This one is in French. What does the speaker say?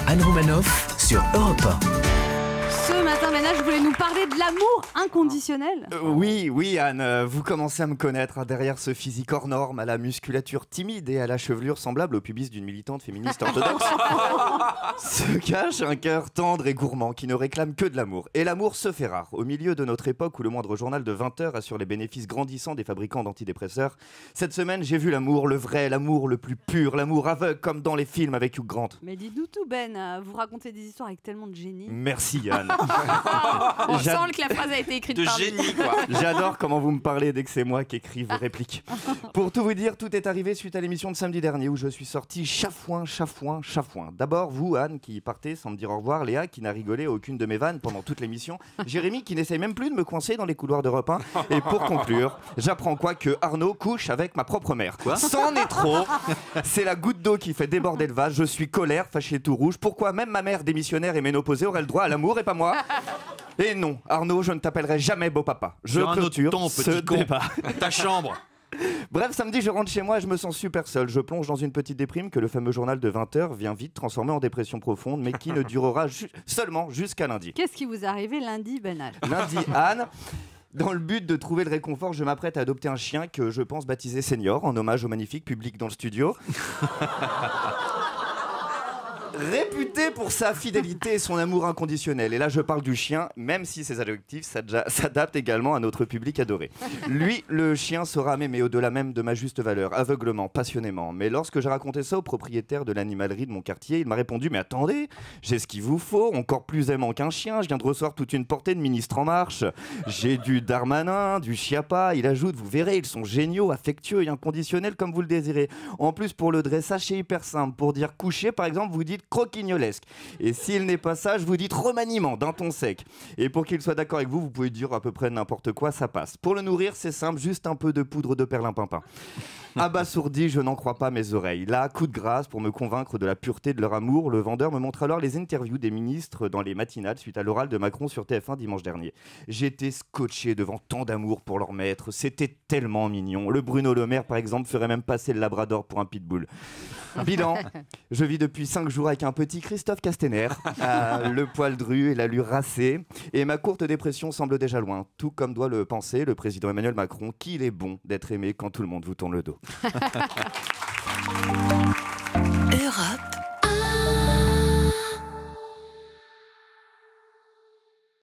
Anne Romanoff sur Europe 1. Ce matin, Ménage, je voulais nous parler de l'amour inconditionnel. Oui, Anne, vous commencez à me connaître derrière ce physique hors norme, à la musculature timide et à la chevelure semblable au pubis d'une militante féministe orthodoxe, se cache un cœur tendre et gourmand qui ne réclame que de l'amour. Et l'amour se fait rare. Au milieu de notre époque où le moindre journal de 20 heures assure les bénéfices grandissants des fabricants d'antidépresseurs, cette semaine, j'ai vu l'amour, le vrai, l'amour le plus pur, l'amour aveugle comme dans les films avec Hugh Grant. Mais dites-nous tout, Ben, vous racontez des histoires avec tellement de génie. Merci, Anne. On sent que la phrase a été écrite par génie, quoi. J'adore comment vous me parlez dès que c'est moi qui écris vos répliques. Pour tout vous dire, tout est arrivé suite à l'émission de samedi dernier où je suis sorti chafouin. D'abord, vous, Anne, qui partez sans me dire au revoir, Léa, qui n'a rigolé à aucune de mes vannes pendant toute l'émission, Jérémy, qui n'essaye même plus de me coincer dans les couloirs d'Europe 1. Et pour conclure, j'apprends quoi que Arnaud couche avec ma propre mère. Quoi ? C'en est trop. C'est la goutte d'eau qui fait déborder le vase. Je suis colère, fâché tout rouge. Pourquoi même ma mère démissionnaire et ménopausée aurait le droit à l'amour et pas moi ? Et non, Arnaud, je ne t'appellerai jamais beau papa. Je clôture ce débat. Ta chambre. Bref, samedi, je rentre chez moi et je me sens super seul. Je plonge dans une petite déprime que le fameux journal de 20h vient vite transformer en dépression profonde, mais qui ne durera seulement jusqu'à lundi. Qu'est-ce qui vous est arrivé lundi, Benal ? Lundi, Anne, dans le but de trouver le réconfort, je m'apprête à adopter un chien que je pense baptiser Senior, en hommage au magnifique public dans le studio. Réputé pour sa fidélité et son amour inconditionnel. Et là, je parle du chien, même si ses adjectifs s'adaptent également à notre public adoré. Lui, le chien saura m'aimer au-delà même de ma juste valeur, aveuglement, passionnément. Mais lorsque j'ai raconté ça au propriétaire de l'animalerie de mon quartier, il m'a répondu « Mais attendez, j'ai ce qu'il vous faut, encore plus aimant qu'un chien. Je viens de recevoir toute une portée de ministres En Marche. J'ai du Darmanin, du Chiappa. » Il ajoute « Vous verrez, ils sont géniaux, affectueux et inconditionnels comme vous le désirez. En plus, pour le dressage, c'est hyper simple. Pour dire coucher, par exemple, vous dites croquignolesque. Et s'il n'est pas ça, je vous dis remaniement d'un ton sec. Et pour qu'il soit d'accord avec vous, vous pouvez dire à peu près n'importe quoi, ça passe. Pour le nourrir, c'est simple, juste un peu de poudre de perlimpinpin. Abasourdi, je n'en crois pas mes oreilles. Là, coup de grâce pour me convaincre de la pureté de leur amour, le vendeur me montre alors les interviews des ministres dans les matinales suite à l'oral de Macron sur TF1 dimanche dernier. J'étais scotché devant tant d'amour pour leur maître, c'était tellement mignon. Le Bruno Le Maire, par exemple, ferait même passer le Labrador pour un pitbull. Bilan, je vis depuis 5 jours avec un petit Christophe Castaner, le poil dru et l'allure racée, et ma courte dépression semble déjà loin, tout comme doit le penser le président Emmanuel Macron, qu'il est bon d'être aimé quand tout le monde vous tourne le dos.